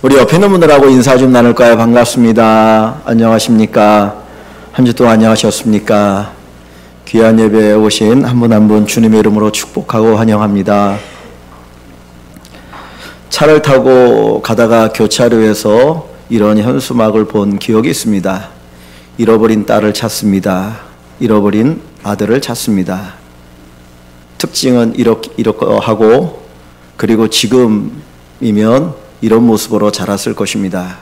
우리 옆에 있는 분들하고 인사 좀 나눌까요? 반갑습니다. 안녕하십니까? 한 주 동안 안녕하셨습니까? 귀한 예배에 오신 한 분 한 분 주님의 이름으로 축복하고 환영합니다. 차를 타고 가다가 교차로에서 이런 현수막을 본 기억이 있습니다. 잃어버린 딸을 찾습니다. 잃어버린 아들을 찾습니다. 특징은 이러하고 그리고 지금이면 이런 모습으로 자랐을 것입니다.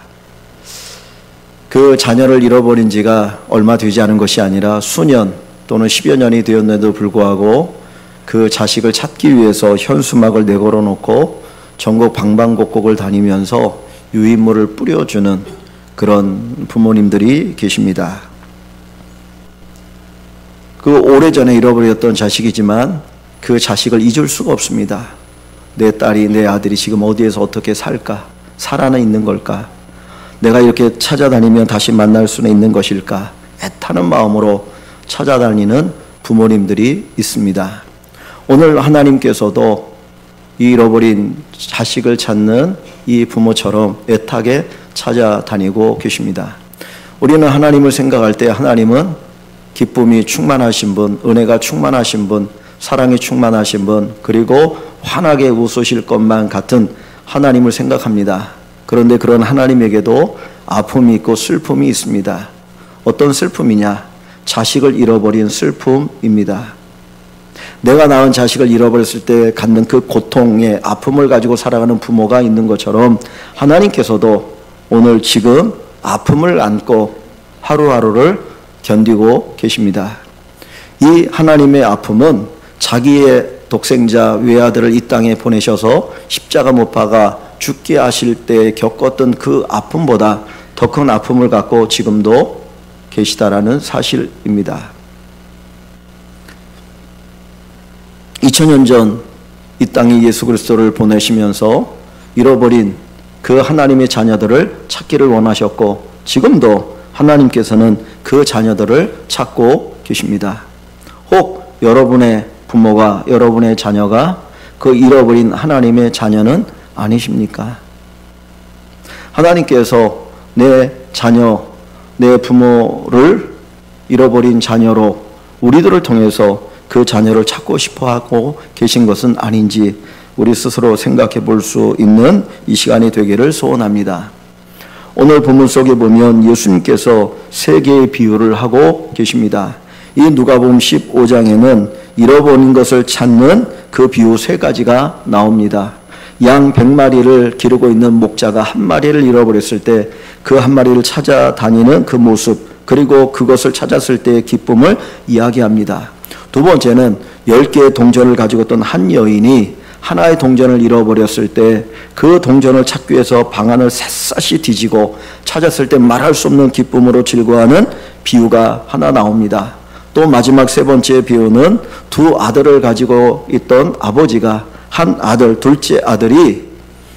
그 자녀를 잃어버린 지가 얼마 되지 않은 것이 아니라 수년 또는 10여 년이 되었는데도 불구하고 그 자식을 찾기 위해서 현수막을 내걸어 놓고 전국 방방곡곡을 다니면서 유인물을 뿌려주는 그런 부모님들이 계십니다. 그 오래전에 잃어버렸던 자식이지만 그 자식을 잊을 수가 없습니다. 내 딸이, 내 아들이 지금 어디에서 어떻게 살까? 살아는 있는 걸까? 내가 이렇게 찾아다니면 다시 만날 수는 있는 것일까? 애타는 마음으로 찾아다니는 부모님들이 있습니다. 오늘 하나님께서도 이 잃어버린 자식을 찾는 이 부모처럼 애타게 찾아다니고 계십니다. 우리는 하나님을 생각할 때 하나님은 기쁨이 충만하신 분, 은혜가 충만하신 분, 사랑이 충만하신 분, 그리고 환하게 웃으실 것만 같은 하나님을 생각합니다. 그런데 그런 하나님에게도 아픔이 있고 슬픔이 있습니다. 어떤 슬픔이냐? 자식을 잃어버린 슬픔입니다. 내가 낳은 자식을 잃어버렸을 때 갖는 그 고통의 아픔을 가지고 살아가는 부모가 있는 것처럼 하나님께서도 오늘 지금 아픔을 안고 하루하루를 견디고 계십니다. 이 하나님의 아픔은 자기의 독생자 외아들을 이 땅에 보내셔서 십자가 못 박아 죽게 하실 때 겪었던 그 아픔보다 더 큰 아픔을 갖고 지금도 계시다라는 사실입니다. 2000년 전 이 땅에 예수 그리스도를 보내시면서 잃어버린 그 하나님의 자녀들을 찾기를 원하셨고 지금도 하나님께서는 그 자녀들을 찾고 계십니다. 혹 여러분의 부모가, 여러분의 자녀가 그 잃어버린 하나님의 자녀는 아니십니까? 하나님께서 내 자녀, 내 부모를 잃어버린 자녀로 우리들을 통해서 그 자녀를 찾고 싶어 하고 계신 것은 아닌지 우리 스스로 생각해 볼 수 있는 이 시간이 되기를 소원합니다. 오늘 본문 속에 보면 예수님께서 세 개의 비유를 하고 계십니다. 이 누가복음 15장에는 잃어버린 것을 찾는 그 비유 세 가지가 나옵니다. 양 100마리를 기르고 있는 목자가 한 마리를 잃어버렸을 때 그 한 마리를 찾아다니는 그 모습, 그리고 그것을 찾았을 때의 기쁨을 이야기합니다. 두 번째는 10개의 동전을 가지고 있던 한 여인이 하나의 동전을 잃어버렸을 때 그 동전을 찾기 위해서 방안을 샅샅이 뒤지고 찾았을 때 말할 수 없는 기쁨으로 즐거워하는 비유가 하나 나옵니다. 또 마지막 세 번째 비유는 두 아들을 가지고 있던 아버지가 한 아들, 둘째 아들이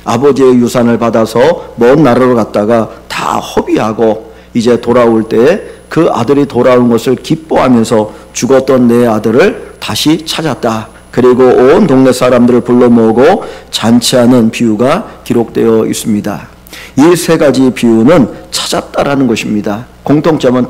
아버지의 유산을 받아서 먼 나라로 갔다가 다 허비하고 이제 돌아올 때 그 아들이 돌아온 것을 기뻐하면서 죽었던 내 아들을 다시 찾았다. 그리고 온 동네 사람들을 불러 모으고 잔치하는 비유가 기록되어 있습니다. 이 세 가지 비유는 찾았다라는 것입니다. 공통점은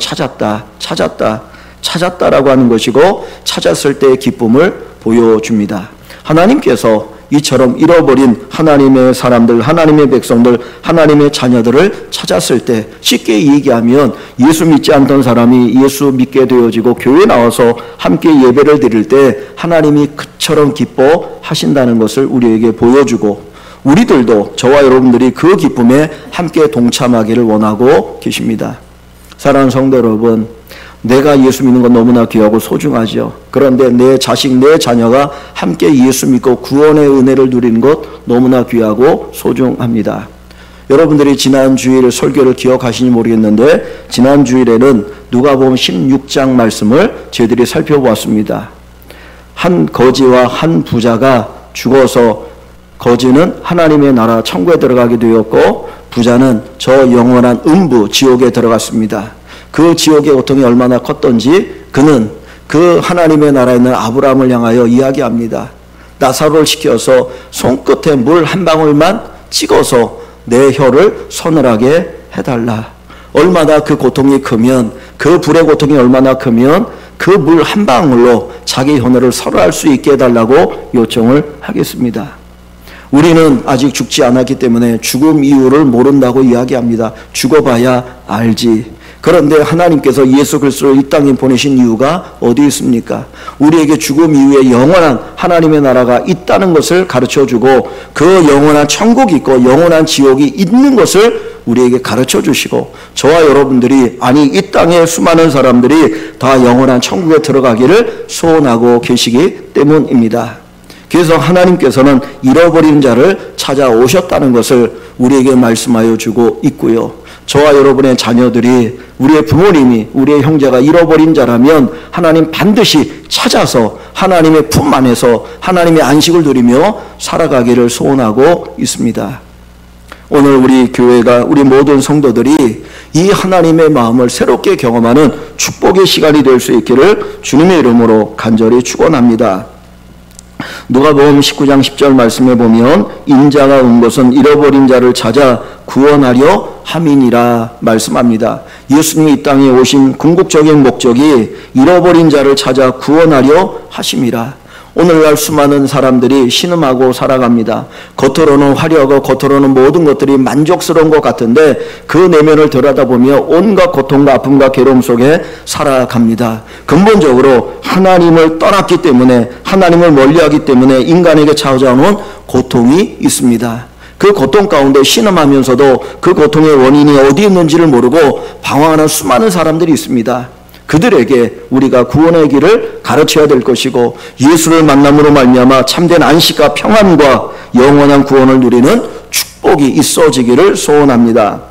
찾았다라고 하는 것이고 찾았을 때의 기쁨을 보여줍니다. 하나님께서 이처럼 잃어버린 하나님의 사람들, 하나님의 백성들, 하나님의 자녀들을 찾았을 때 쉽게 얘기하면 예수 믿지 않던 사람이 예수 믿게 되어지고 교회에 나와서 함께 예배를 드릴 때 하나님이 그처럼 기뻐하신다는 것을 우리에게 보여주고 우리들도 저와 여러분들이 그 기쁨에 함께 동참하기를 원하고 계십니다. 사랑하는 성도 여러분, 내가 예수 믿는 건 너무나 귀하고 소중하죠. 그런데 내 자식, 내 자녀가 함께 예수 믿고 구원의 은혜를 누리는 것 너무나 귀하고 소중합니다. 여러분들이 지난 주일 설교를 기억하시는지 모르겠는데 지난 주일에는 누가복음 16장 말씀을 저희들이 살펴보았습니다. 한 거지와 한 부자가 죽어서 거지는 하나님의 나라 천국에 들어가게 되었고 부자는 저 영원한 음부 지옥에 들어갔습니다. 그 지옥의 고통이 얼마나 컸던지 그는 그 하나님의 나라에 있는 아브라함을 향하여 이야기합니다. 나사로를 시켜서 손끝에 물 한 방울만 찍어서 내 혀를 서늘하게 해달라. 얼마나 그 고통이 크면, 그 불의 고통이 얼마나 크면 그 물 한 방울로 자기 혀를 설할 수 있게 해달라고 요청을 하겠습니다. 우리는 아직 죽지 않았기 때문에 죽음 이유를 모른다고 이야기합니다. 죽어봐야 알지. 그런데 하나님께서 예수 그리스도를 이 땅에 보내신 이유가 어디 있습니까? 우리에게 죽음 이후에 영원한 하나님의 나라가 있다는 것을 가르쳐주고, 그 영원한 천국이 있고 영원한 지옥이 있는 것을 우리에게 가르쳐 주시고, 저와 여러분들이, 아니 이 땅에 수많은 사람들이 다 영원한 천국에 들어가기를 소원하고 계시기 때문입니다. 그래서 하나님께서는 잃어버린 자를 찾아오셨다는 것을 우리에게 말씀하여 주고 있고요. 저와 여러분의 자녀들이, 우리의 부모님이, 우리의 형제가 잃어버린 자라면 하나님 반드시 찾아서 하나님의 품 안에서 하나님의 안식을 누리며 살아가기를 소원하고 있습니다. 오늘 우리 교회가, 우리 모든 성도들이 이 하나님의 마음을 새롭게 경험하는 축복의 시간이 될 수 있기를 주님의 이름으로 간절히 축원합니다. 누가복음 19장 10절 말씀에 보면 인자가 온 것은 잃어버린 자를 찾아 구원하려 함이니라 말씀합니다. 예수님이 이 땅에 오신 궁극적인 목적이 잃어버린 자를 찾아 구원하려 하심이라. 오늘날 수많은 사람들이 신음하고 살아갑니다. 겉으로는 화려하고 겉으로는 모든 것들이 만족스러운 것 같은데 그 내면을 들여다보며 온갖 고통과 아픔과 괴로움 속에 살아갑니다. 근본적으로 하나님을 떠났기 때문에, 하나님을 멀리하기 때문에 인간에게 찾아오는 고통이 있습니다. 그 고통 가운데 신음하면서도 그 고통의 원인이 어디 있는지를 모르고 방황하는 수많은 사람들이 있습니다. 그들에게 우리가 구원의 길을 가르쳐야 될 것이고, 예수를 만남으로 말미암아 참된 안식과 평안과 영원한 구원을 누리는 축복이 있어지기를 소원합니다.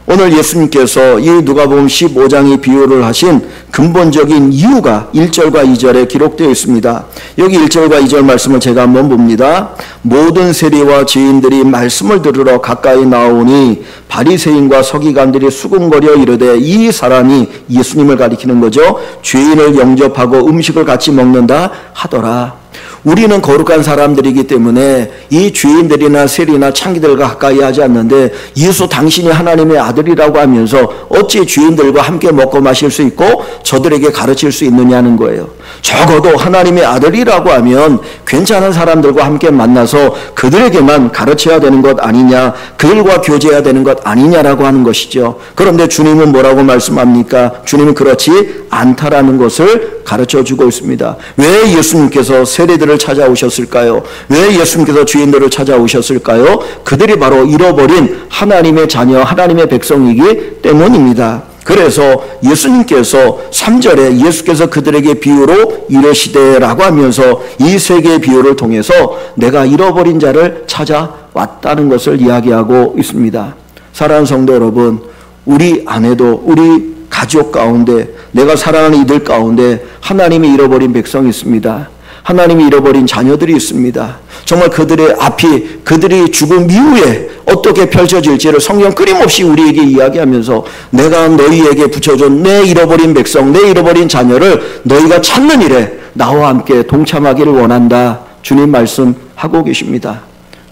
오늘 예수님께서 이 누가복음 15장의 비유를 하신 근본적인 이유가 1절과 2절에 기록되어 있습니다. 여기 1절과 2절 말씀을 제가 한번 봅니다. 모든 세리와 죄인들이 말씀을 들으러 가까이 나오니 바리새인과 서기관들이 수군거려 이르되, 이 사람이, 예수님을 가리키는 거죠, 죄인을 영접하고 음식을 같이 먹는다 하더라. 우리는 거룩한 사람들이기 때문에 이 죄인들이나 세리나 창기들과 가까이 하지 않는데, 예수 당신이 하나님의 아들이라고 하면서 어찌 죄인들과 함께 먹고 마실 수 있고 저들에게 가르칠 수 있느냐는 거예요. 적어도 하나님의 아들이라고 하면 괜찮은 사람들과 함께 만나서 그들에게만 가르쳐야 되는 것 아니냐, 그들과 교제해야 되는 것 아니냐라고 하는 것이죠. 그런데 주님은 뭐라고 말씀합니까? 주님은 그렇지 않다라는 것을 가르쳐주고 있습니다. 왜 예수님께서 세리들을 찾아오셨을까요? 왜 예수님께서 죄인들을 찾아오셨을까요? 그들이 바로 잃어버린 하나님의 자녀, 하나님의 백성이기 때문입니다. 그래서 예수님께서 3절에 예수께서 그들에게 비유로 이르시되라고 하면서 이 세 개의 비유를 통해서 내가 잃어버린 자를 찾아왔다는 것을 이야기하고 있습니다. 사랑하는 성도 여러분, 우리 안에도, 우리 가족 가운데, 내가 사랑하는 이들 가운데 하나님이 잃어버린 백성이 있습니다. 하나님이 잃어버린 자녀들이 있습니다. 정말 그들의 앞이, 그들이 죽음 이후에 어떻게 펼쳐질지를 성경 끊임없이 우리에게 이야기하면서, 내가 너희에게 붙여준 내 잃어버린 백성, 내 잃어버린 자녀를 너희가 찾는 일에 나와 함께 동참하기를 원한다, 주님 말씀하고 계십니다.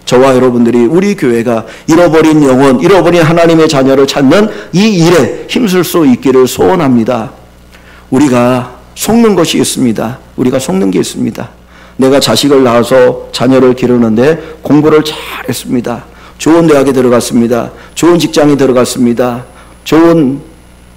저와 여러분들이, 우리 교회가 잃어버린 영혼, 잃어버린 하나님의 자녀를 찾는 이 일에 힘쓸 수 있기를 소원합니다. 우리가 속는 것이 있습니다. 우리가 속는 게 있습니다. 내가 자식을 낳아서 자녀를 기르는데 공부를 잘했습니다. 좋은 대학에 들어갔습니다. 좋은 직장에 들어갔습니다. 좋은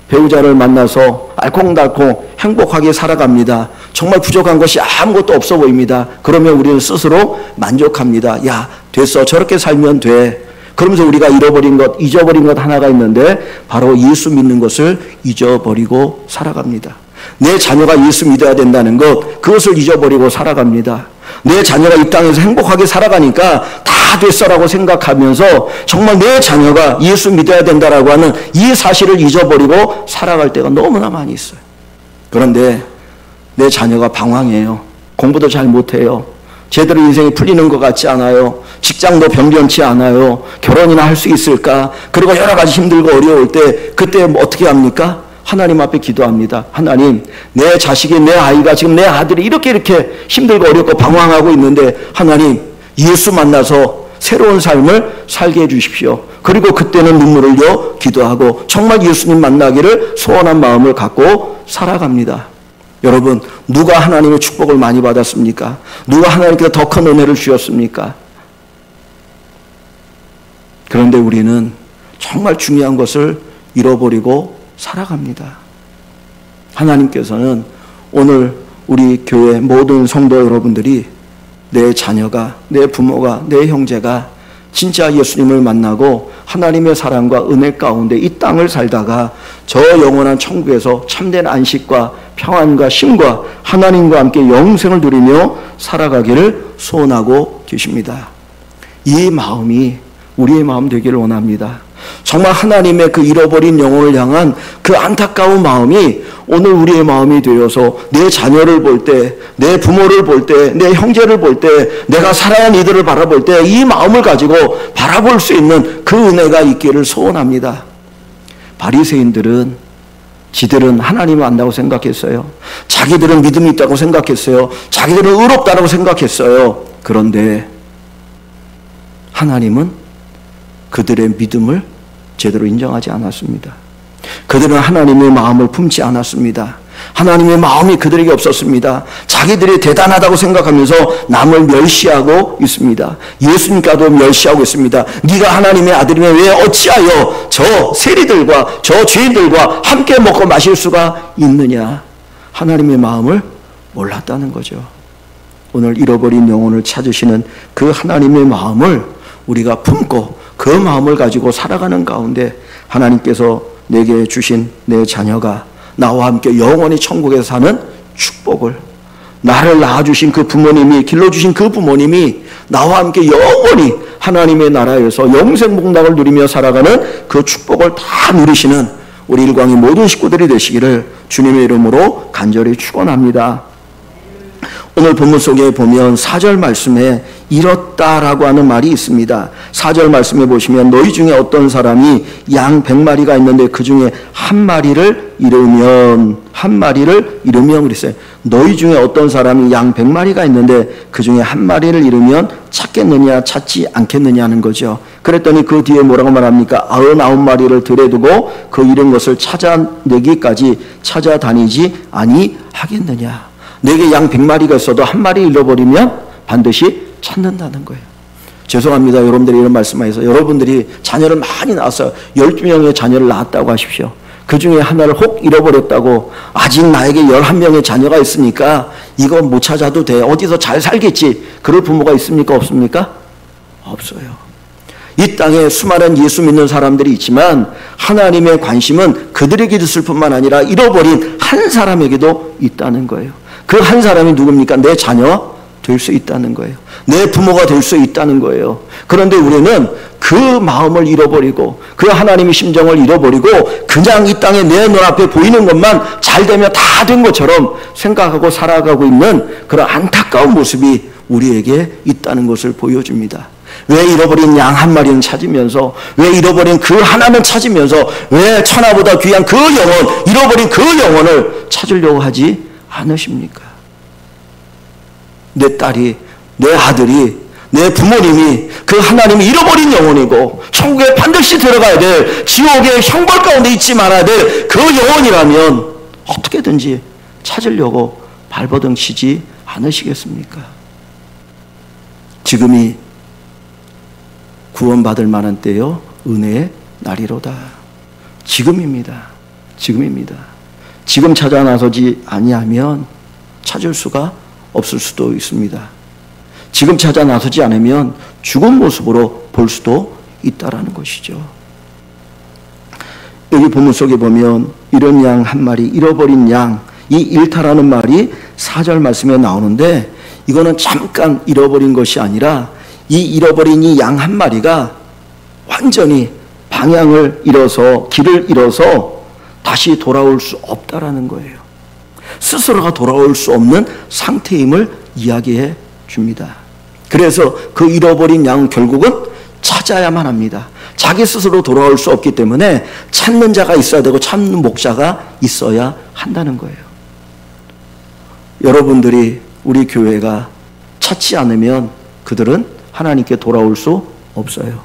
배우자를 만나서 알콩달콩 행복하게 살아갑니다. 정말 부족한 것이 아무것도 없어 보입니다. 그러면 우리는 스스로 만족합니다. 야, 됐어, 저렇게 살면 돼. 그러면서 우리가 잃어버린 것, 잊어버린 것 하나가 있는데 바로 예수 믿는 것을 잊어버리고 살아갑니다. 내 자녀가 예수 믿어야 된다는 것, 그것을 잊어버리고 살아갑니다. 내 자녀가 이 땅에서 행복하게 살아가니까 다 됐어라고 생각하면서 정말 내 자녀가 예수 믿어야 된다라고 하는 이 사실을 잊어버리고 살아갈 때가 너무나 많이 있어요. 그런데 내 자녀가 방황해요. 공부도 잘 못해요. 제대로 인생이 풀리는 것 같지 않아요. 직장도 변변치 않아요. 결혼이나 할 수 있을까? 그리고 여러 가지 힘들고 어려울 때 그때 어떻게 합니까? 하나님 앞에 기도합니다. 하나님, 내 자식이, 내 아이가, 지금 내 아들이 이렇게 힘들고 어렵고 방황하고 있는데 하나님, 예수 만나서 새로운 삶을 살게 해주십시오. 그리고 그때는 눈물을 흘려 기도하고 정말 예수님 만나기를 소원한 마음을 갖고 살아갑니다. 여러분, 누가 하나님의 축복을 많이 받았습니까? 누가 하나님께서 더 큰 은혜를 주셨습니까? 그런데 우리는 정말 중요한 것을 잃어버리고 살아갑니다. 하나님께서는 오늘 우리 교회 모든 성도 여러분들이 내 자녀가, 내 부모가, 내 형제가 진짜 예수님을 만나고 하나님의 사랑과 은혜 가운데 이 땅을 살다가 저 영원한 천국에서 참된 안식과 평안과 쉼과 하나님과 함께 영생을 누리며 살아가기를 소원하고 계십니다. 이 마음이 우리의 마음 되기를 원합니다. 정말 하나님의 그 잃어버린 영혼을 향한 그 안타까운 마음이 오늘 우리의 마음이 되어서 내 자녀를 볼 때, 내 부모를 볼 때, 내 형제를 볼 때, 내가 사랑하는 이들을 바라볼 때 이 마음을 가지고 바라볼 수 있는 그 은혜가 있기를 소원합니다. 바리새인들은 지들은 하나님을 안다고 생각했어요. 자기들은 믿음이 있다고 생각했어요. 자기들은 의롭다고 생각했어요. 그런데 하나님은 그들의 믿음을 제대로 인정하지 않았습니다. 그들은 하나님의 마음을 품지 않았습니다. 하나님의 마음이 그들에게 없었습니다. 자기들이 대단하다고 생각하면서 남을 멸시하고 있습니다. 예수님과도 멸시하고 있습니다. 네가 하나님의 아들이면 왜 어찌하여 저 세리들과 저 죄인들과 함께 먹고 마실 수가 있느냐. 하나님의 마음을 몰랐다는 거죠. 오늘 잃어버린 영혼을 찾으시는 그 하나님의 마음을 우리가 품고 그 마음을 가지고 살아가는 가운데 하나님께서 내게 주신 내 자녀가 나와 함께 영원히 천국에서 사는 축복을, 나를 낳아주신 그 부모님이, 길러주신 그 부모님이 나와 함께 영원히 하나님의 나라에서 영생 복락을 누리며 살아가는 그 축복을 다 누리시는 우리 일광의 모든 식구들이 되시기를 주님의 이름으로 간절히 축원합니다. 오늘 본문 속에 보면 4절 말씀에 잃었다라고 하는 말이 있습니다. 4절 말씀에 보시면 너희 중에 어떤 사람이 양 100마리가 있는데 그 중에 한 마리를 잃으면 그랬어요. 너희 중에 어떤 사람이 양 100마리가 있는데 그 중에 한 마리를 잃으면 찾겠느냐 찾지 않겠느냐 하는 거죠. 그랬더니 그 뒤에 뭐라고 말합니까? 99마리를 들에 두고 그 잃은 것을 찾아내기까지 찾아다니지 아니하겠느냐. 내게 양 100마리가 있어도 한 마리 잃어버리면 반드시 찾는다는 거예요. 죄송합니다. 여러분들이 이런 말씀하셔서 여러분들이 자녀를 많이 낳았어요. 12명의 자녀를 낳았다고 하십시오. 그 중에 하나를 혹 잃어버렸다고 아직 나에게 11명의 자녀가 있으니까 이거 못 찾아도 돼. 어디서 잘 살겠지. 그럴 부모가 있습니까? 없습니까? 없어요. 이 땅에 수많은 예수 믿는 사람들이 있지만 하나님의 관심은 그들에게 있을 뿐만 아니라 잃어버린 한 사람에게도 있다는 거예요. 그 한 사람이 누굽니까? 내 자녀 될 수 있다는 거예요. 내 부모가 될 수 있다는 거예요. 그런데 우리는 그 마음을 잃어버리고 그 하나님의 심정을 잃어버리고 그냥 이 땅에 내 눈앞에 보이는 것만 잘 되면 다 된 것처럼 생각하고 살아가고 있는 그런 안타까운 모습이 우리에게 있다는 것을 보여줍니다. 왜 잃어버린 양 한 마리는 찾으면서, 왜 잃어버린 그 하나는 찾으면서, 왜 천하보다 귀한 그 영혼, 잃어버린 그 영혼을 찾으려고 하지 않으십니까? 내 딸이, 내 아들이, 내 부모님이 그 하나님이 잃어버린 영혼이고 천국에 반드시 들어가야 될, 지옥의 형벌 가운데 있지 말아야 될 그 영혼이라면 어떻게든지 찾으려고 발버둥 치지 않으시겠습니까? 지금이 구원받을 만한 때요 은혜의 날이로다. 지금입니다. 지금입니다. 지금 찾아 나서지 아니하면 찾을 수가 없을 수도 있습니다. 지금 찾아 나서지 않으면 죽은 모습으로 볼 수도 있다라는 것이죠. 여기 본문 속에 보면 잃은 양 한 마리, 잃어버린 양, 이 일타라는 말이 4절 말씀에 나오는데 이거는 잠깐 잃어버린 것이 아니라 이 잃어버린 이 양 한 마리가 완전히 방향을 잃어서, 길을 잃어서 다시 돌아올 수 없다라는 거예요. 스스로가 돌아올 수 없는 상태임을 이야기해 줍니다. 그래서 그 잃어버린 양은 결국은 찾아야만 합니다. 자기 스스로 돌아올 수 없기 때문에 찾는 자가 있어야 되고 찾는 목자가 있어야 한다는 거예요. 여러분들이 우리 교회가 찾지 않으면 그들은 하나님께 돌아올 수 없어요.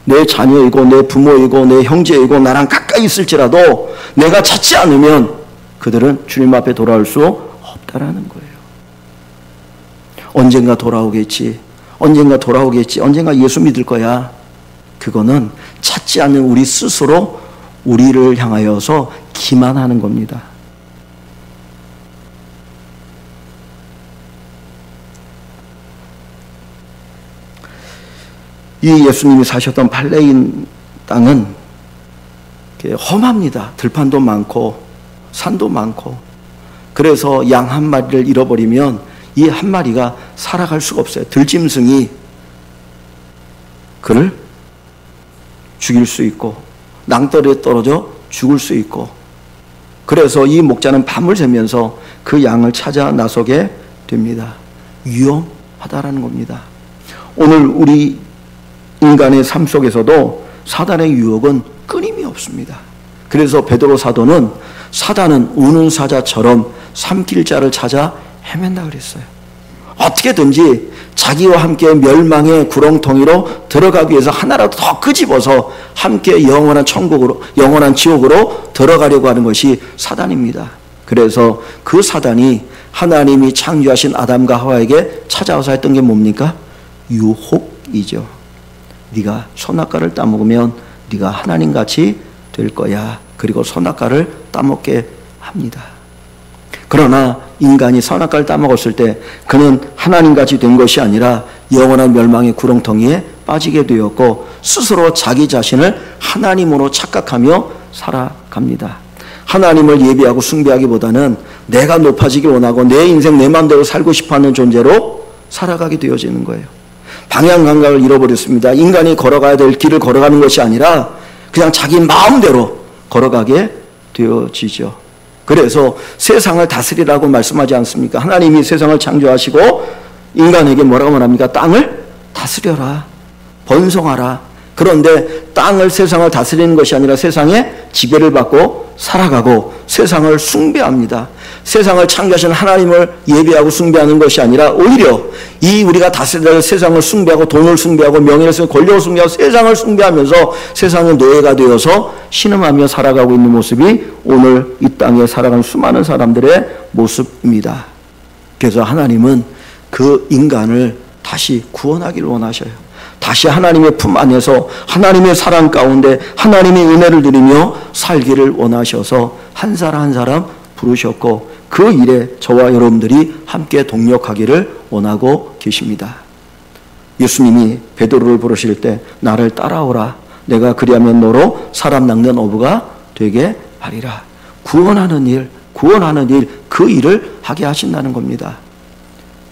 내 자녀이고 내 부모이고 내 형제이고 나랑 가까이 있을지라도 내가 찾지 않으면 그들은 주님 앞에 돌아올 수 없다라는 거예요. 언젠가 돌아오겠지. 언젠가 돌아오겠지. 언젠가 예수 믿을 거야. 그거는 찾지 않는 우리 스스로 우리를 향하여서 기만하는 겁니다. 이 예수님이 사셨던 팔레인 땅은 험합니다. 들판도 많고 산도 많고. 그래서 양 한 마리를 잃어버리면 이 한 마리가 살아갈 수가 없어요. 들짐승이 그를 죽일 수 있고 낭떠러에 떨어져 죽을 수 있고. 그래서 이 목자는 밤을 새면서 그 양을 찾아 나서게 됩니다. 위험하다라는 겁니다. 오늘 우리 인간의 삶 속에서도 사단의 유혹은 끊임이 없습니다. 그래서 베드로 사도는 사단은 우는 사자처럼 삼킬 자를 찾아 헤맨다 그랬어요. 어떻게든지 자기와 함께 멸망의 구렁텅이로 들어가기 위해서 하나라도 더 끄집어서 함께 영원한 천국으로, 영원한 지옥으로 들어가려고 하는 것이 사단입니다. 그래서 그 사단이 하나님이 창조하신 아담과 하와에게 찾아와서 했던 게 뭡니까? 유혹이죠. 네가 선악과를 따먹으면 네가 하나님같이 될 거야. 그리고 선악과를 따먹게 합니다. 그러나 인간이 선악과를 따먹었을 때 그는 하나님같이 된 것이 아니라 영원한 멸망의 구렁텅이에 빠지게 되었고 스스로 자기 자신을 하나님으로 착각하며 살아갑니다. 하나님을 예배하고 숭배하기보다는 내가 높아지길 원하고 내 인생 내 마음대로 살고 싶어하는 존재로 살아가게 되어지는 거예요. 방향 감각을 잃어버렸습니다. 인간이 걸어가야 될 길을 걸어가는 것이 아니라 그냥 자기 마음대로 걸어가게 되어지죠. 그래서 세상을 다스리라고 말씀하지 않습니까? 하나님이 세상을 창조하시고 인간에게 뭐라고 말합니까? 땅을 다스려라, 번성하라. 그런데 땅을, 세상을 다스리는 것이 아니라 세상에 지배를 받고 살아가고 세상을 숭배합니다. 세상을 창조하신 하나님을 예배하고 숭배하는 것이 아니라 오히려 이 우리가 다스려야 할 세상을 숭배하고 돈을 숭배하고 명예를 숭배하고 권력을 숭배하고 세상을 숭배하면서 세상의 노예가 되어서 신음하며 살아가고 있는 모습이 오늘 이 땅에 살아가는 수많은 사람들의 모습입니다. 그래서 하나님은 그 인간을 다시 구원하기를 원하셔요. 다시 하나님의 품 안에서 하나님의 사랑 가운데 하나님의 은혜를 누리며 살기를 원하셔서 한 사람 한 사람 부르셨고 그 일에 저와 여러분들이 함께 동력하기를 원하고 계십니다. 예수님이 베드로를 부르실 때 나를 따라오라. 내가 그리하면 너로 사람 낚는 어부가 되게 하리라. 구원하는 일, 그 일을 하게 하신다는 겁니다.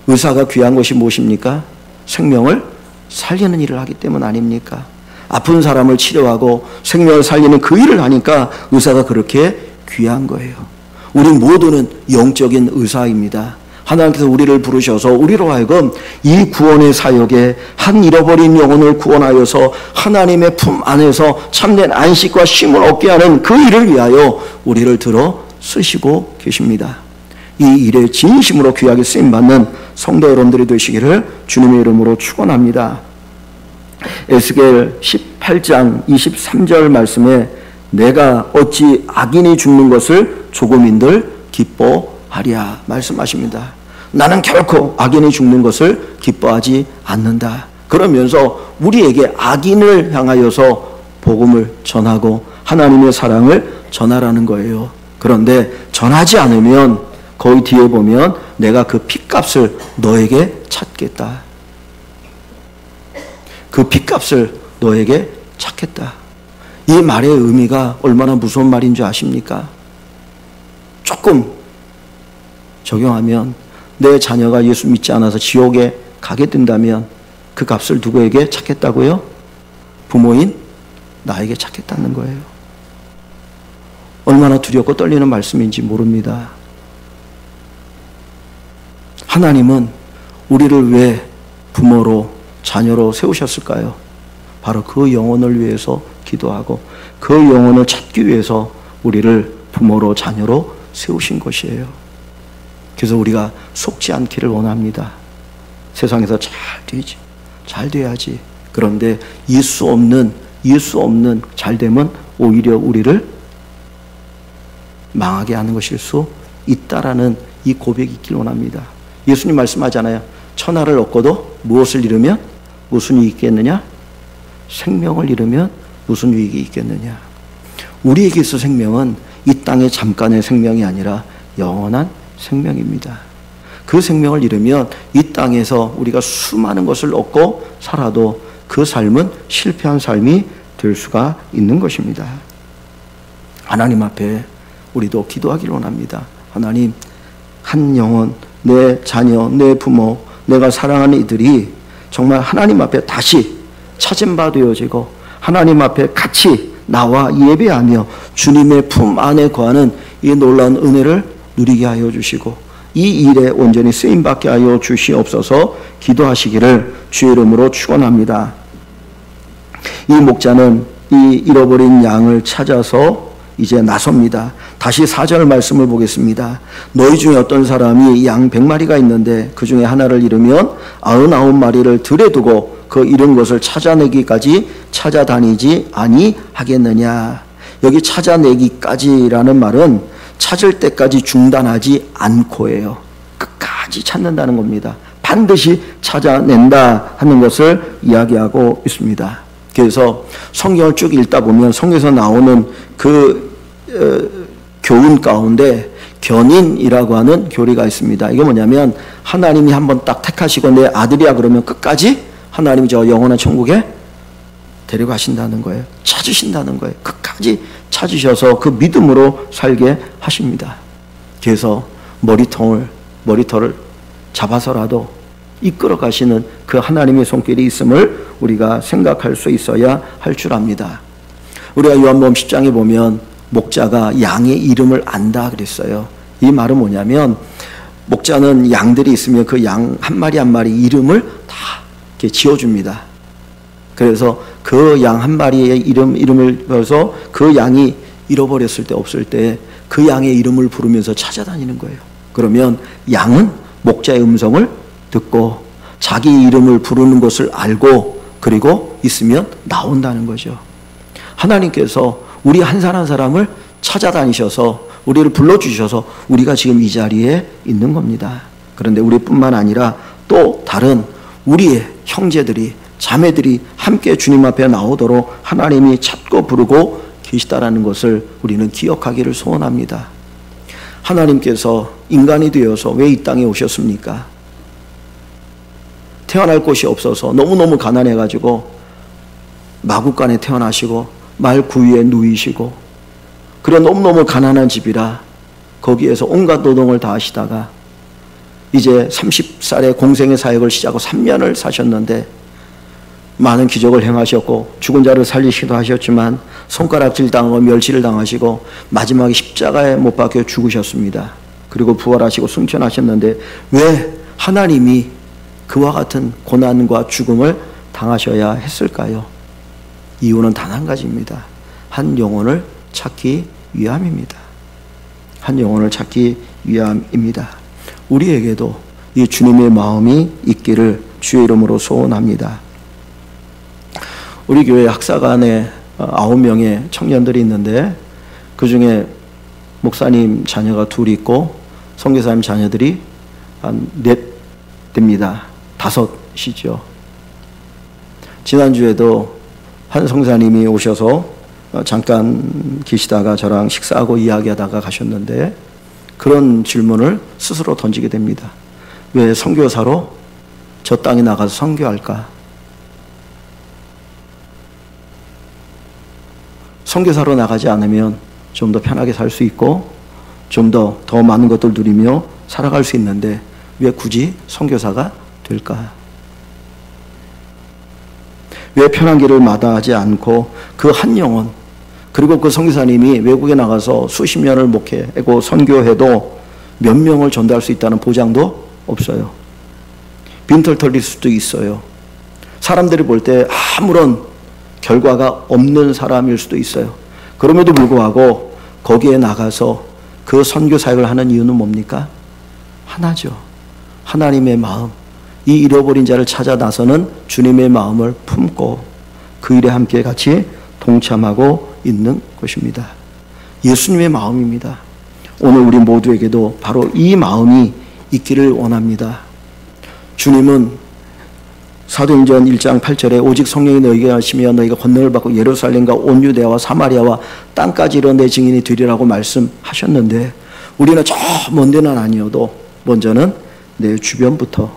의사가 귀한 것이 무엇입니까? 생명을 살리는 일을 하기 때문 아닙니까? 아픈 사람을 치료하고 생명을 살리는 그 일을 하니까 의사가 그렇게 귀한 거예요. 우리 모두는 영적인 의사입니다. 하나님께서 우리를 부르셔서 우리로 하여금 이 구원의 사역에 한 잃어버린 영혼을 구원하여서 하나님의 품 안에서 참된 안식과 쉼을 얻게 하는 그 일을 위하여 우리를 들어 쓰시고 계십니다. 이 일에 진심으로 귀하게 쓰임받는 성도 여러분들이 되시기를 주님의 이름으로 축원합니다. 에스겔 18장 23절 말씀에 내가 어찌 악인이 죽는 것을 조금인들 기뻐하랴 말씀하십니다. 나는 결코 악인이 죽는 것을 기뻐하지 않는다. 그러면서 우리에게 악인을 향하여서 복음을 전하고 하나님의 사랑을 전하라는 거예요. 그런데 전하지 않으면 거기 뒤에 보면 내가 그 핏값을 너에게 찾겠다. 그 핏값을 너에게 찾겠다. 이 말의 의미가 얼마나 무서운 말인 줄 아십니까? 조금 적용하면 내 자녀가 예수 믿지 않아서 지옥에 가게 된다면 그 값을 누구에게 찾겠다고요? 부모인 나에게 찾겠다는 거예요. 얼마나 두렵고 떨리는 말씀인지 모릅니다. 하나님은 우리를 왜 부모로 자녀로 세우셨을까요? 바로 그 영혼을 위해서 기도하고 그 영혼을 찾기 위해서 우리를 부모로 자녀로 세우신 것이에요. 그래서 우리가 속지 않기를 원합니다. 세상에서 잘 돼야지. 그런데 예수 없는 잘됨은 오히려 우리를 망하게 하는 것일 수 있다라는 이 고백이 있길 원합니다. 예수님 말씀하잖아요. 천하를 얻고도 무엇을 잃으면 무슨 이익이 있겠느냐? 생명을 잃으면 무슨 유익이 있겠느냐? 우리에게 있어 생명은 이 땅의 잠깐의 생명이 아니라 영원한 생명입니다. 그 생명을 잃으면 이 땅에서 우리가 수많은 것을 얻고 살아도 그 삶은 실패한 삶이 될 수가 있는 것입니다. 하나님 앞에 우리도 기도하기를 원합니다. 하나님, 한 영혼, 내 자녀, 내 부모, 내가 사랑하는 이들이 정말 하나님 앞에 다시 찾은 바 되어지고 하나님 앞에 같이 나와 예배하며 주님의 품 안에 거하는 이 놀라운 은혜를 누리게 하여 주시고 이 일에 온전히 쓰임받게 하여 주시옵소서. 기도하시기를 주의 이름으로 축원합니다. 이 목자는 이 잃어버린 양을 찾아서 이제 나섭니다. 다시 4절 말씀을 보겠습니다. 너희 중에 어떤 사람이 양 100마리가 있는데 그 중에 하나를 잃으면 99마리를 들에 두고 그 잃은 것을 찾아내기까지 찾아다니지 아니하겠느냐. 여기 찾아내기까지라는 말은 찾을 때까지 중단하지 않고예요. 끝까지 찾는다는 겁니다. 반드시 찾아낸다 하는 것을 이야기하고 있습니다. 그래서 성경을 쭉 읽다 보면 성경에서 나오는 그 교훈 가운데 견인이라고 하는 교리가 있습니다. 이게 뭐냐면 하나님이 한번 딱 택하시고 내 아들이야 그러면 끝까지 하나님이 저 영원한 천국에 데려가신다는 거예요. 찾으신다는 거예요. 끝까지 찾으셔서 그 믿음으로 살게 하십니다. 그래서 머리털을 잡아서라도 이끌어 가시는 그 하나님의 손길이 있음을 우리가 생각할 수 있어야 할 줄 압니다. 우리가 요한복음 10장에 보면 목자가 양의 이름을 안다 그랬어요. 이 말은 뭐냐면 목자는 양들이 있으면 그 양 한 마리 한 마리 이름을 다 이렇게 지어줍니다. 그래서 그 양 한 마리의 이름을 배워서 그 양이 잃어버렸을 때 없을 때 그 양의 이름을 부르면서 찾아다니는 거예요. 그러면 양은 목자의 음성을 듣고 자기 이름을 부르는 것을 알고 그리고 있으면 나온다는 거죠. 하나님께서 우리 한 사람 한 사람을 찾아다니셔서 우리를 불러주셔서 우리가 지금 이 자리에 있는 겁니다. 그런데 우리뿐만 아니라 또 다른 우리의 형제들이 자매들이 함께 주님 앞에 나오도록 하나님이 찾고 부르고 계시다라는 것을 우리는 기억하기를 소원합니다. 하나님께서 인간이 되어서 왜 이 땅에 오셨습니까? 태어날 곳이 없어서 너무너무 가난해가지고 마구간에 태어나시고 말 구유에 누이시고 그래 너무너무 가난한 집이라 거기에서 온갖 노동을 다 하시다가 이제 30살에 공생의 사역을 시작하고 3년을 사셨는데 많은 기적을 행하셨고 죽은 자를 살리시기도 하셨지만 손가락질 당하고 멸치를 당하시고 마지막에 십자가에 못 박혀 죽으셨습니다. 그리고 부활하시고 승천하셨는데 왜 하나님이 그와 같은 고난과 죽음을 당하셔야 했을까요? 이유는 단 한 가지입니다. 한 영혼을 찾기 위함입니다. 한 영혼을 찾기 위함입니다. 우리에게도 이 주님의 마음이 있기를 주의 이름으로 소원합니다. 우리 교회 학사관에 9명의 청년들이 있는데 그 중에 목사님 자녀가 2 있고 선교사님 자녀들이 한 4 됩니다. 5이죠. 지난주에도 한 성사님이 오셔서 잠깐 계시다가 저랑 식사하고 이야기하다가 가셨는데 그런 질문을 스스로 던지게 됩니다. 왜 선교사로 저 땅에 나가서 선교할까? 선교사로 나가지 않으면 좀 더 편하게 살 수 있고 좀 더 많은 것들 누리며 살아갈 수 있는데 왜 굳이 선교사가 될까? 왜 편한 길을 마다하지 않고 그 한 영혼 그리고 그 선교사님이 외국에 나가서 수십 년을 목회하고 선교해도 몇 명을 전도할 수 있다는 보장도 없어요. 빈털 털릴 수도 있어요. 사람들이 볼 때 아무런 결과가 없는 사람일 수도 있어요. 그럼에도 불구하고 거기에 나가서 그 선교 사역을 하는 이유는 뭡니까? 하나죠. 하나님의 마음, 이 잃어버린 자를 찾아 나서는 주님의 마음을 품고 그 일에 함께 같이 동참하고 있는 것입니다. 예수님의 마음입니다. 오늘 우리 모두에게도 바로 이 마음이 있기를 원합니다. 주님은 사도행전 1장 8절에 오직 성령이 너희에게 하시며 너희가 권능을 받고 예루살렘과 온 유대와 사마리아와 땅까지 이르러 내 증인이 되리라고 말씀하셨는데 우리는 저 먼 데는 아니어도 먼저는 내 주변부터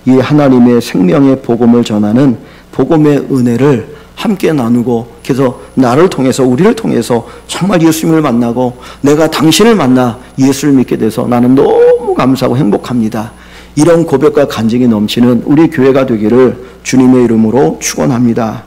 이 하나님의 생명의 복음을 전하는 복음의 은혜를 함께 나누고 그래서 나를 통해서 우리를 통해서 정말 예수님을 만나고 내가 당신을 만나 예수를 믿게 돼서 나는 너무 감사하고 행복합니다. 이런 고백과 간증이 넘치는 우리 교회가 되기를 주님의 이름으로 축원합니다.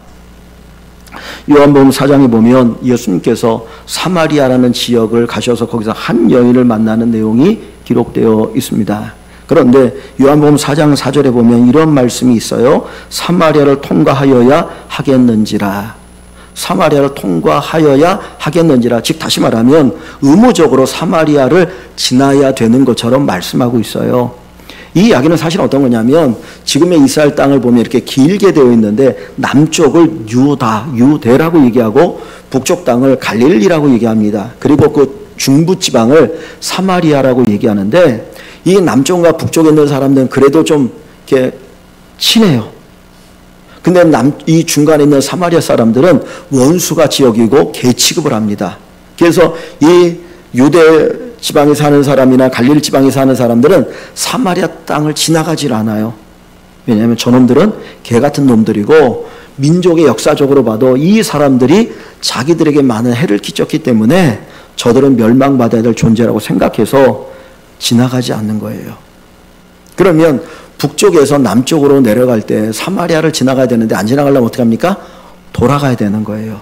요한복음 4장에 보면 예수님께서 사마리아라는 지역을 가셔서 거기서 한 여인을 만나는 내용이 기록되어 있습니다. 그런데 요한복음 4장 4절에 보면 이런 말씀이 있어요. 사마리아를 통과하여야 하겠는지라. 사마리아를 통과하여야 하겠는지라. 즉 다시 말하면 의무적으로 사마리아를 지나야 되는 것처럼 말씀하고 있어요. 이 이야기는 사실 어떤 거냐면 지금의 이스라엘 땅을 보면 이렇게 길게 되어 있는데 남쪽을 유대라고 얘기하고 북쪽 땅을 갈릴리라고 얘기합니다. 그리고 그 중부 지방을 사마리아라고 얘기하는데 이 남쪽과 북쪽에 있는 사람들은 그래도 좀 이렇게 친해요. 근데 이 중간에 있는 사마리아 사람들은 원수같이 여기고 개 취급을 합니다. 그래서 이 유대 지방에 사는 사람이나 갈릴리 지방에 사는 사람들은 사마리아 땅을 지나가질 않아요. 왜냐하면 저놈들은 개 같은 놈들이고 민족의 역사적으로 봐도 이 사람들이 자기들에게 많은 해를 끼쳤기 때문에 저들은 멸망받아야 될 존재라고 생각해서 지나가지 않는 거예요. 그러면 북쪽에서 남쪽으로 내려갈 때 사마리아를 지나가야 되는데 안 지나가려면 어떻게 합니까? 돌아가야 되는 거예요.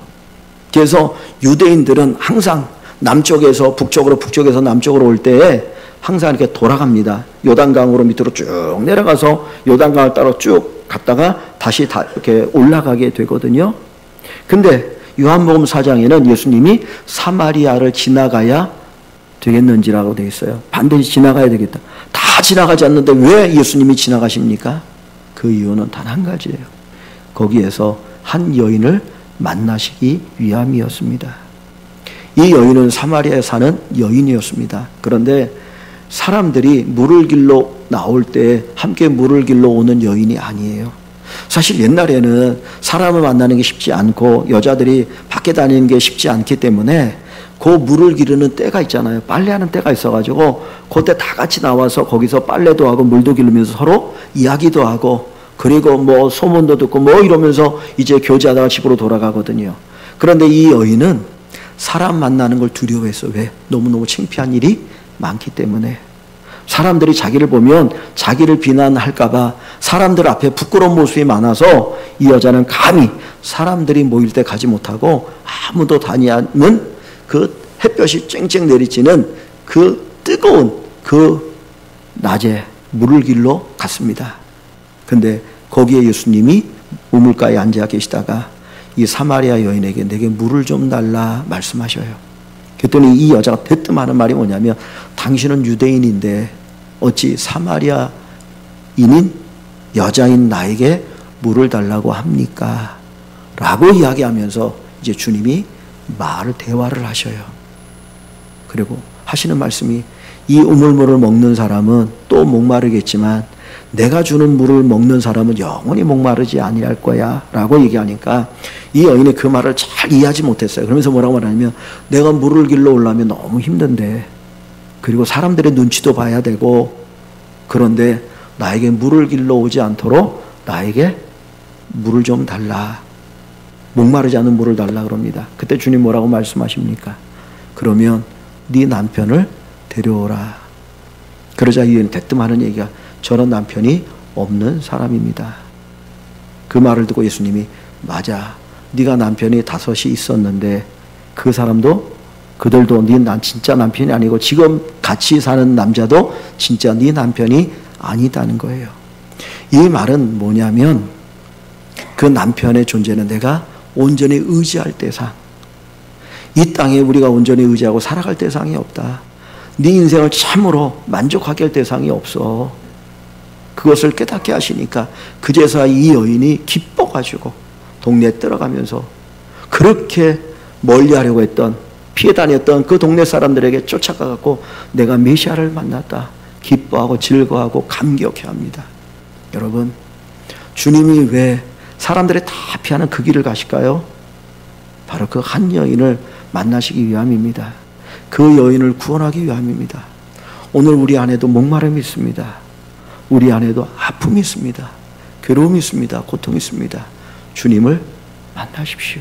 그래서 유대인들은 항상 남쪽에서 북쪽으로 북쪽에서 남쪽으로 올 때에 항상 이렇게 돌아갑니다. 요단강으로 밑으로 쭉 내려가서 요단강을 따라 쭉 갔다가 다시 이렇게 올라가게 되거든요. 근데 요한복음 4장에는 예수님이 사마리아를 지나가야 되겠는지라고 되어 있어요. 반드시 지나가야 되겠다. 다 지나가지 않는데 왜 예수님이 지나가십니까? 그 이유는 단 한 가지예요. 거기에서 한 여인을 만나시기 위함이었습니다. 이 여인은 사마리아에 사는 여인이었습니다. 그런데 사람들이 물을 길러 나올 때 함께 물을 길러 오는 여인이 아니에요. 사실 옛날에는 사람을 만나는 게 쉽지 않고 여자들이 밖에 다니는 게 쉽지 않기 때문에 그 물을 기르는 때가 있잖아요. 빨래하는 때가 있어가지고 그때 다 같이 나와서 거기서 빨래도 하고 물도 기르면서 서로 이야기도 하고 그리고 뭐 소문도 듣고 뭐 이러면서 이제 교제하다가 집으로 돌아가거든요. 그런데 이 여인은 사람 만나는 걸 두려워했어. 왜? 너무너무 창피한 일이 많기 때문에. 사람들이 자기를 보면 자기를 비난할까봐 사람들 앞에 부끄러운 모습이 많아서 이 여자는 감히 사람들이 모일 때 가지 못하고 아무도 다니지 않는 그 햇볕이 쨍쨍 내리치는 그 뜨거운 그 낮에 물을 길러 갔습니다. 근데 거기에 예수님이 우물가에 앉아 계시다가 이 사마리아 여인에게 내게 물을 좀 달라 말씀하셔요. 그랬더니 이 여자가 대뜸 하는 말이 뭐냐면 당신은 유대인인데 어찌 사마리아인인 여자인 나에게 물을 달라고 합니까? 라고 이야기하면서 이제 주님이 대화를 하셔요. 그리고 하시는 말씀이 이 우물물을 먹는 사람은 또 목마르겠지만 내가 주는 물을 먹는 사람은 영원히 목마르지 아니할 거야 라고 얘기하니까 이 여인이 그 말을 잘 이해하지 못했어요. 그러면서 뭐라고 말하냐면 내가 물을 길러 오려면 너무 힘든데 그리고 사람들의 눈치도 봐야 되고 그런데 나에게 물을 길러 오지 않도록 나에게 물을 좀 달라. 목마르지 않은 물을 달라 그럽니다. 그때 주님 뭐라고 말씀하십니까? 그러면 네 남편을 데려오라. 그러자 이 여인이 대뜸 하는 얘기가 저런 남편이 없는 사람입니다. 그 말을 듣고 예수님이 맞아. 네가 남편이 5이 있었는데 그 사람도 그들도 네 진짜 남편이 아니고 지금 같이 사는 남자도 진짜 네 남편이 아니다는 거예요. 이 말은 뭐냐면 그 남편의 존재는 내가 온전히 의지할 대상. 이 땅에 우리가 온전히 의지하고 살아갈 대상이 없다. 네 인생을 참으로 만족하게 할 대상이 없어. 그것을 깨닫게 하시니까 그제서야 이 여인이 기뻐가지고 동네에 들어가면서 그렇게 멀리하려고 했던, 피해 다녔던 그 동네 사람들에게 쫓아가고 내가 메시아를 만났다 기뻐하고 즐거워하고 감격해합니다. 여러분, 주님이 왜 사람들이 다 피하는 그 길을 가실까요? 바로 그 한 여인을 만나시기 위함입니다. 그 여인을 구원하기 위함입니다. 오늘 우리 안에도 목마름이 있습니다. 우리 안에도 아픔이 있습니다. 괴로움이 있습니다. 고통이 있습니다. 주님을 만나십시오.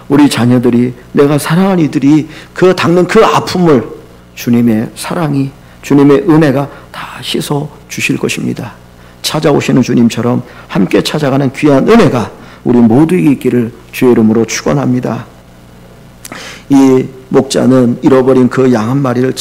우리 자녀들이, 내가 사랑하는 이들이 그 닦는 그 아픔을 주님의 사랑이, 주님의 은혜가 다 씻어 주실 것입니다. 찾아오시는 주님처럼 함께 찾아가는 귀한 은혜가 우리 모두에게 있기를 주의 이름으로 축원합니다. 이 목자는 잃어버린 그 양 한 마리를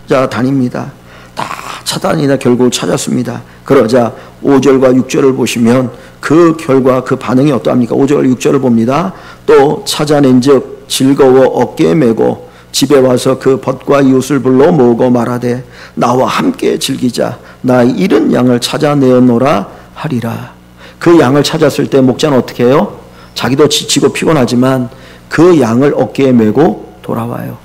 찾아다닙니다. 다 찾아다니다 결국 찾았습니다. 그러자 5절과 6절을 보시면 그 결과, 그 반응이 어떠합니까? 5절 6절을 봅니다. 또 찾아낸 즉 즐거워 어깨에 메고 집에 와서 그 벗과 이웃을 불러 모으고 말하되 나와 함께 즐기자. 나 잃은 양을 찾아내었노라 하리라. 그 양을 찾았을 때 목자는 어떻게 해요? 자기도 지치고 피곤하지만 그 양을 어깨에 메고 돌아와요.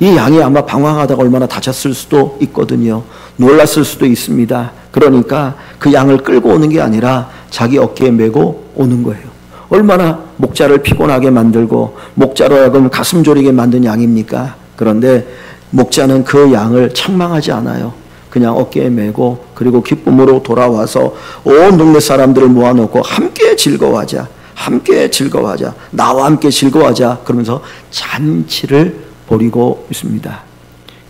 이 양이 아마 방황하다가 얼마나 다쳤을 수도 있거든요. 놀랐을 수도 있습니다. 그러니까 그 양을 끌고 오는 게 아니라 자기 어깨에 메고 오는 거예요. 얼마나 목자를 피곤하게 만들고 목자로 하여금 가슴 졸이게 만든 양입니까? 그런데 목자는 그 양을 책망하지 않아요. 그냥 어깨에 메고 그리고 기쁨으로 돌아와서 온 동네 사람들을 모아놓고 함께 즐거워하자. 함께 즐거워하자. 나와 함께 즐거워하자. 그러면서 잔치를 벌이고 있습니다.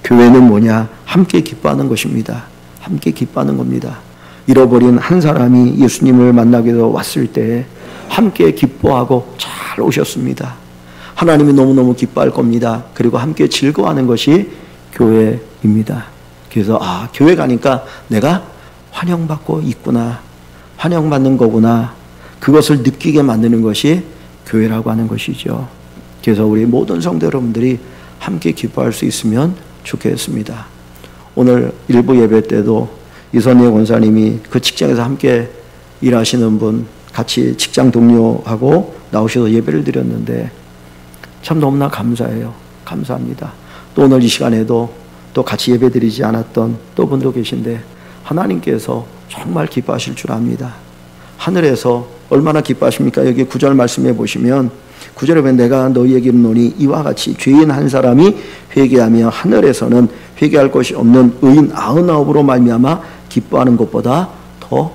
교회는 뭐냐? 함께 기뻐하는 것입니다. 함께 기뻐하는 겁니다. 잃어버린 한 사람이 예수님을 만나게 왔을 때 함께 기뻐하고 잘 오셨습니다. 하나님이 너무너무 기뻐할 겁니다. 그리고 함께 즐거워하는 것이 교회입니다. 그래서 교회 가니까 내가 환영받고 있구나, 환영받는 거구나, 그것을 느끼게 만드는 것이 교회라고 하는 것이죠. 그래서 우리 모든 성도 여러분들이 함께 기뻐할 수 있으면 좋겠습니다. 오늘 일부 예배 때도 이선희 권사님이 그 직장에서 함께 일하시는 분 같이 직장 동료하고 나오셔서 예배를 드렸는데 참 너무나 감사해요. 감사합니다. 또 오늘 이 시간에도 또 같이 예배 드리지 않았던 또 분도 계신데 하나님께서 정말 기뻐하실 줄 압니다. 하늘에서 얼마나 기뻐하십니까? 여기 9절 말씀해 보시면 9절에 보면 내가 너희에게 이르노니 이와 같이 죄인 한 사람이 회개하며 하늘에서는 회개할 것이 없는 의인 99으로 말미암아 기뻐하는 것보다 더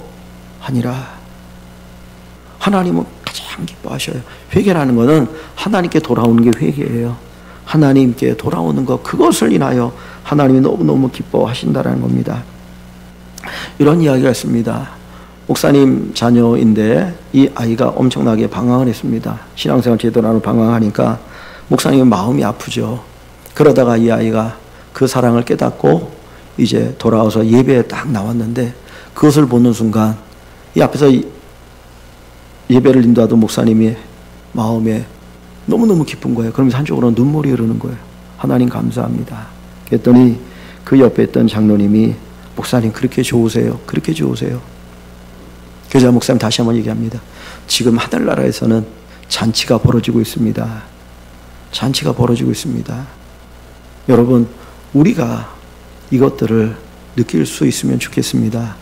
하니라. 하나님은 가장 기뻐하셔요. 회개라는 것은 하나님께 돌아오는 게 회개예요. 하나님께 돌아오는 것, 그것을 인하여 하나님이 너무너무 기뻐하신다는 겁니다. 이런 이야기가 있습니다. 목사님 자녀인데 이 아이가 엄청나게 방황을 했습니다. 신앙생활 제대로 안 하고 방황하니까 목사님의 마음이 아프죠. 그러다가 이 아이가 그 사랑을 깨닫고 이제 돌아와서 예배에 딱 나왔는데 그것을 보는 순간 이 앞에서 예배를 인도하던 목사님이 마음에 너무너무 기쁜 거예요. 그러면서 한쪽으로 눈물이 흐르는 거예요. 하나님 감사합니다. 그랬더니 그 옆에 있던 장로님이 목사님 그렇게 좋으세요. 그렇게 좋으세요. 그래서 목사님 다시 한번 얘기합니다. 지금 하늘나라에서는 잔치가 벌어지고 있습니다. 잔치가 벌어지고 있습니다. 여러분, 우리가 이것들을 느낄 수 있으면 좋겠습니다.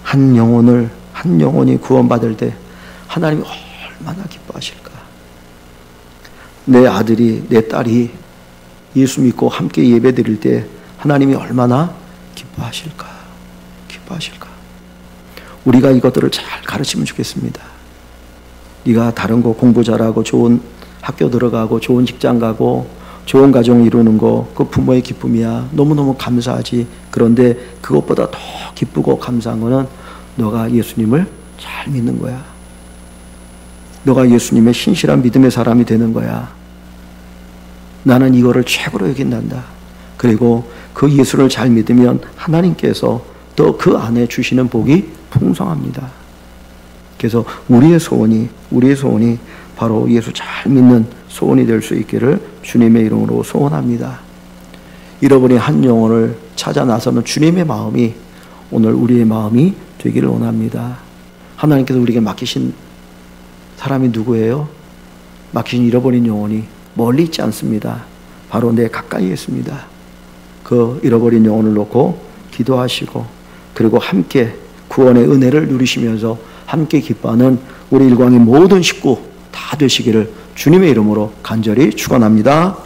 한 영혼이 구원받을 때 하나님이 얼마나 기뻐하실까? 내 아들이, 내 딸이 예수 믿고 함께 예배 드릴 때 하나님이 얼마나 기뻐하실까? 기뻐하실까? 우리가 이것들을 잘 가르치면 좋겠습니다. 네가 다른 거 공부 잘하고 좋은 학교 들어가고 좋은 직장 가고 좋은 가정 이루는 거, 그 부모의 기쁨이야. 너무너무 감사하지. 그런데 그것보다 더 기쁘고 감사한 거는 너가 예수님을 잘 믿는 거야. 너가 예수님의 신실한 믿음의 사람이 되는 거야. 나는 이거를 최고로 여긴단다. 그리고 그 예수를 잘 믿으면 하나님께서 또 그 안에 주시는 복이 풍성합니다. 그래서 우리의 소원이 바로 예수 잘 믿는 소원이 될 수 있기를 주님의 이름으로 소원합니다. 잃어버린 한 영혼을 찾아 나서는 주님의 마음이 오늘 우리의 마음이 되기를 원합니다. 하나님께서 우리에게 맡기신 사람이 누구예요? 맡기신 잃어버린 영혼이 멀리 있지 않습니다. 바로 내 가까이에 있습니다. 그 잃어버린 영혼을 놓고 기도하시고 그리고 함께 구원의 은혜를 누리시면서 함께 기뻐하는 우리 일광의 모든 식구 다 되시기를 주님의 이름으로 간절히 축원합니다.